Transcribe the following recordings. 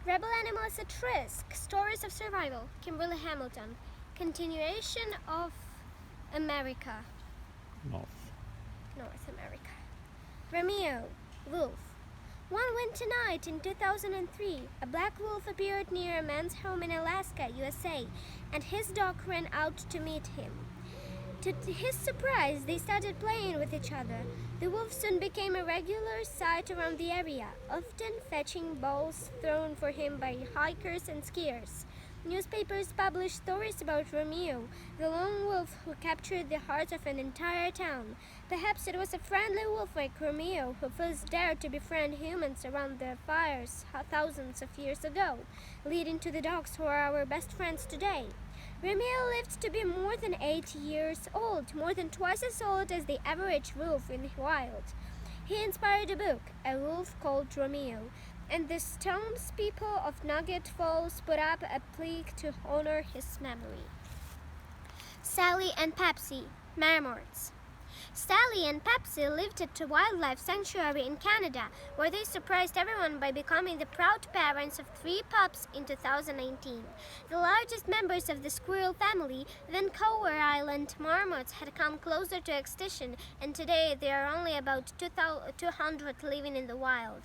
Rebel Animals at Risk, Stories of Survival, Kimberlie Hamilton. Continuation of America. North America. Romeo, wolf. One winter night in 2003, a black wolf appeared near a man's home in Alaska, USA, and his dog ran out to meet him. To his surprise, they started playing with each other. The wolf soon became a regular sight around the area, often fetching balls thrown for him by hikers and skiers. Newspapers published stories about Romeo, the lone wolf who captured the heart of an entire town. Perhaps it was a friendly wolf like Romeo who first dared to befriend humans around the fires thousands of years ago, leading to the dogs who are our best friends today. Romeo lived to be more than 8 years old, more than twice as old as the average wolf in the wild. He inspired a book, A Wolf Called Romeo, and the townspeople of Nugget Falls put up a plaque to honor his memory. Sally and Pepsi, Marmots. Sally and Pepsi lived at a wildlife sanctuary in Canada, where they surprised everyone by becoming the proud parents of 3 pups in 2019. The largest members of the squirrel family, Vancouver Island marmots, had come closer to extinction, and today there are only about 200 living in the wild.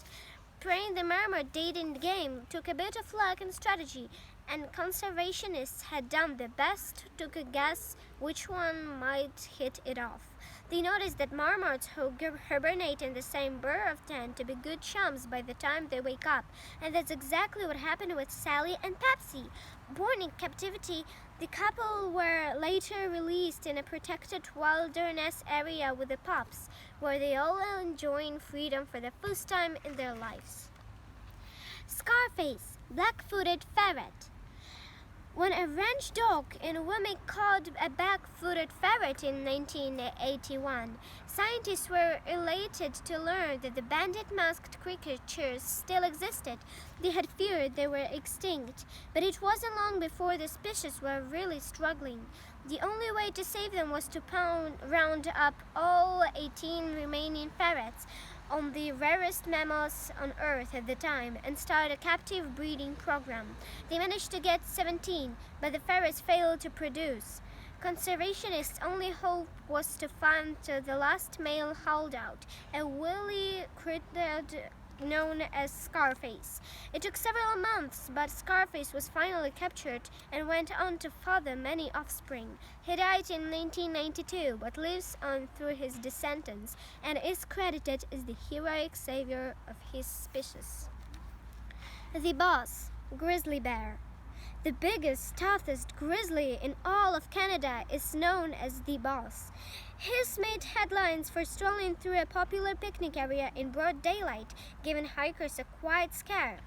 Playing the marmot dating game took a bit of luck and strategy, and conservationists had done their best to guess which one might hit it off. They noticed that marmots who hibernate in the same burrow tend to be good chums by the time they wake up, and that's exactly what happened with Sally and Pepsi. Born in captivity, the couple were later released in a protected wilderness area with the pups, where they all enjoying freedom for the first time in their lives. Scarface, black-footed ferret. When a ranch dog in Wyoming caught a black-footed ferret in 1981, scientists were elated to learn that the bandit-masked creatures still existed. They had feared they were extinct, but it wasn't long before the species were really struggling. The only way to save them was to round up all 18 remaining ferrets, on the rarest mammals on Earth at the time, and start a captive breeding program. They managed to get 17, but the ferrets failed to produce. Conservationists' only hope was to find the last male holdout, a woolly cryptid known as Scarface. It took several months, but Scarface was finally captured and went on to father many offspring. He died in 1992, but lives on through his descendants and is credited as the heroic savior of his species. The boss, grizzly bear. The biggest, toughest grizzly in all of Canada is known as the boss. He's made headlines for strolling through a popular picnic area in broad daylight, giving hikers a quiet scare.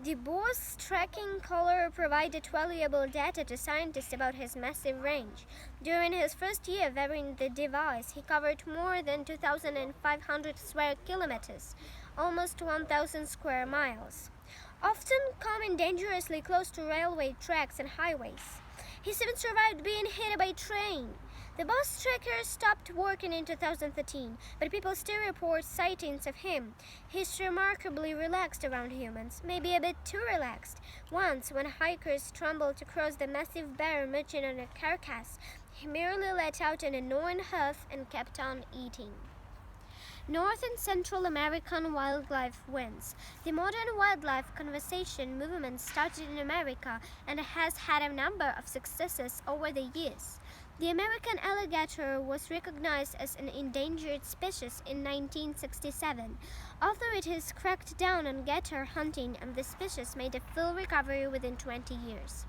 The boss' tracking collar provided valuable data to scientists about his massive range. During his first year wearing the device, he covered more than 2,500 square kilometers, almost 1,000 square miles, often coming dangerously close to railway tracks and highways. He's even survived being hit by a train. The boss tracker stopped working in 2013, but people still report sightings of him. He's remarkably relaxed around humans, maybe a bit too relaxed. Once, when hikers stumbled across the massive bear munching on a carcass, he merely let out an annoying huff and kept on eating. North and Central American wildlife wins. The modern wildlife conservation movement started in America and has had a number of successes over the years. The American alligator was recognized as an endangered species in 1967. Although it has cracked down on gator hunting, and the species made a full recovery within 20 years.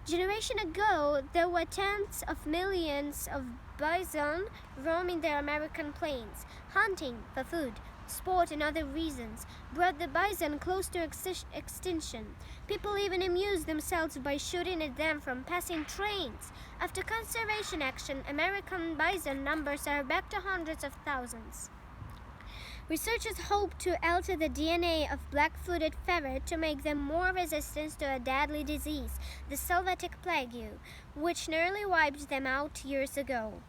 Generation ago, there were tens of millions of bison roaming the American plains. Hunting for food, sport, and other reasons brought the bison close to extinction. People even amused themselves by shooting at them from passing trains. After conservation action, American bison numbers are back to hundreds of thousands. Researchers hope to alter the DNA of black-footed ferret to make them more resistant to a deadly disease, the Sylvatic plague, which nearly wiped them out years ago.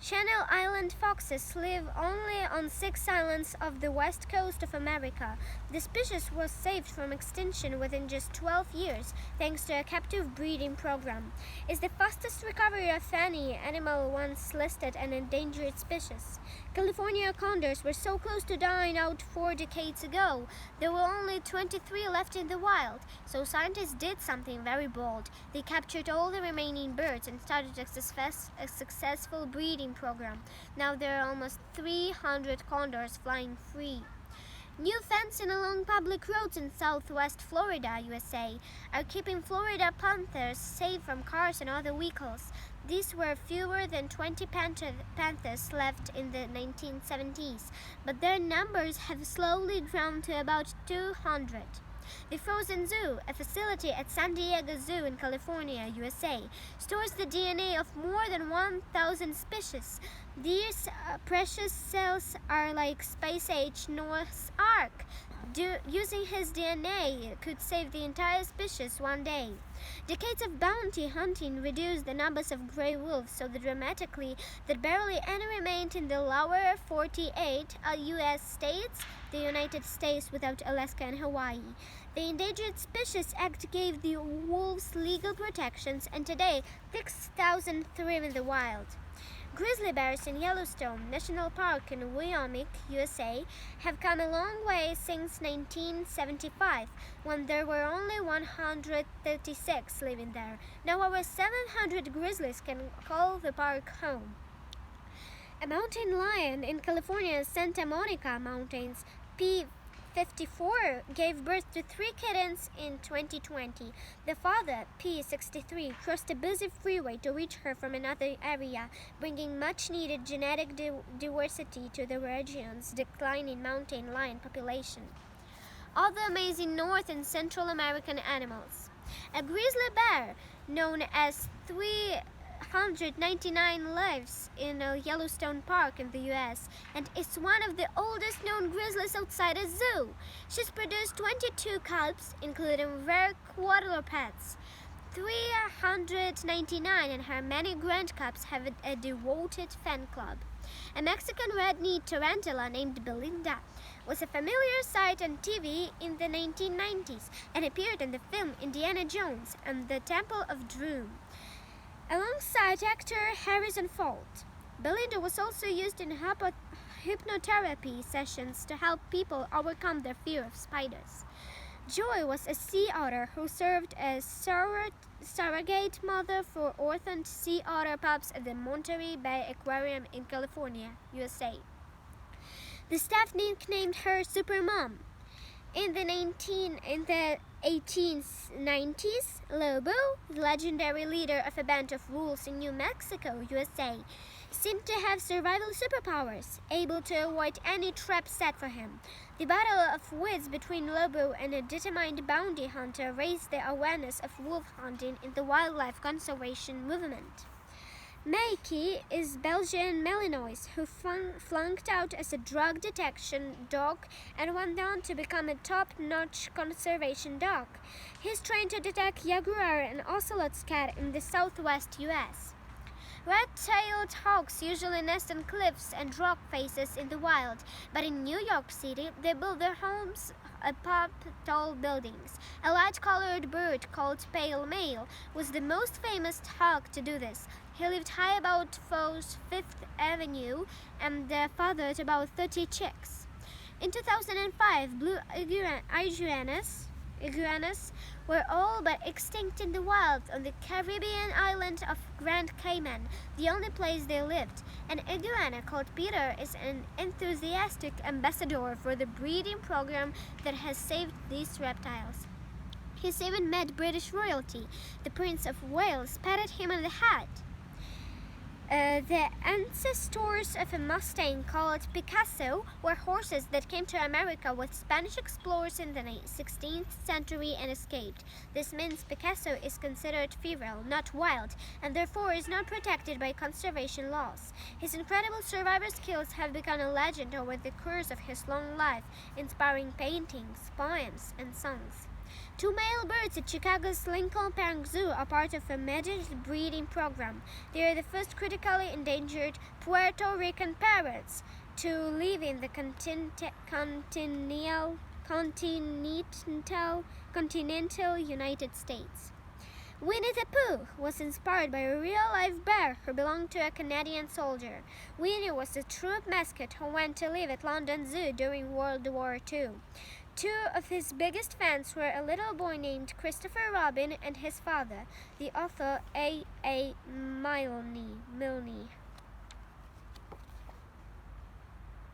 Channel Island foxes live only on 6 islands of the west coast of America. The species was saved from extinction within just 12 years thanks to a captive breeding program. It's the fastest recovery of any animal once listed an endangered species. California condors were so close to dying out 4 decades ago. There were only 23 left in the wild, so scientists did something very bold. They captured all the remaining birds and started a successful breeding program. Now there are almost 300 condors flying free. New fencing along public roads in southwest Florida, USA, are keeping Florida Panthers safe from cars and other vehicles. These were fewer than 20 Panthers left in the 1970s, but their numbers have slowly grown to about 200. The Frozen Zoo, a facility at San Diego Zoo in California, USA, stores the DNA of more than 1,000 species. These precious cells are like space-age Noah's Ark. Using his DNA could save the entire species one day. Decades of bounty hunting reduced the numbers of gray wolves so dramatically that barely any remained in the lower 48 U.S. states, the United States without Alaska and Hawaii. The Endangered Species Act gave the wolves legal protections, and today 6,000 thrive in the wild. Grizzly bears in Yellowstone National Park in Wyoming, USA, have come a long way since 1975, when there were only 136 living there. Now over 700 grizzlies can call the park home. A mountain lion in California's Santa Monica Mountains, P54, gave birth to 3 kittens in 2020. The father, P63, crossed a busy freeway to reach her from another area, bringing much-needed genetic diversity to the region's declining mountain lion population. Other amazing North and Central American animals. A grizzly bear, known as 399 lives in Yellowstone Park in the U.S. and is one of the oldest known grizzlies outside a zoo. She's produced 22 cubs, including rare quadrupeds. 399 and her many grandcubs have a devoted fan club. A Mexican red-kneed tarantula named Belinda was a familiar sight on TV in the 1990s and appeared in the film Indiana Jones and the Temple of Doom, alongside actor Harrison Ford. Belinda was also used in hypnotherapy sessions to help people overcome their fear of spiders. Joy was a sea otter who served as surrogate mother for orphaned sea otter pups at the Monterey Bay Aquarium in California, USA. The staff nicknamed her Supermom. In the 1890s, Lobo, the legendary leader of a band of wolves in New Mexico, USA, seemed to have survival superpowers, able to avoid any trap set for him. The battle of wits between Lobo and a determined bounty hunter raised the awareness of wolf hunting in the wildlife conservation movement. Mikey is Belgian Malinois who flunked out as a drug detection dog and went on to become a top-notch conservation dog. He's trained to detect jaguar and ocelot's cat in the southwest U.S. Red-tailed hawks usually nest on cliffs and rock faces in the wild, but in New York City, they build their homes atop tall buildings. A light-colored bird called pale male was the most famous hawk to do this. He lived high about Fow's Fifth Avenue and fathered about 30 chicks. In 2005, blue iguanas were all but extinct in the wild on the Caribbean island of Grand Cayman, the only place they lived. An iguana called Peter is an enthusiastic ambassador for the breeding program that has saved these reptiles. He's even met British royalty. The Prince of Wales patted him on the head. The ancestors of a Mustang called Picasso were horses that came to America with Spanish explorers in the 16th century and escaped. This means Picasso is considered feral, not wild, and therefore is not protected by conservation laws. His incredible survival skills have become a legend over the course of his long life, inspiring paintings, poems, and songs. Two male birds at Chicago's Lincoln Park Zoo are part of a managed breeding program. They are the first critically endangered Puerto Rican parrots to live in the continental United States. Winnie the Pooh was inspired by a real-life bear who belonged to a Canadian soldier. Winnie was the troop mascot who went to live at London Zoo during World War II. Two of his biggest fans were a little boy named Christopher Robin and his father, the author A. Milne.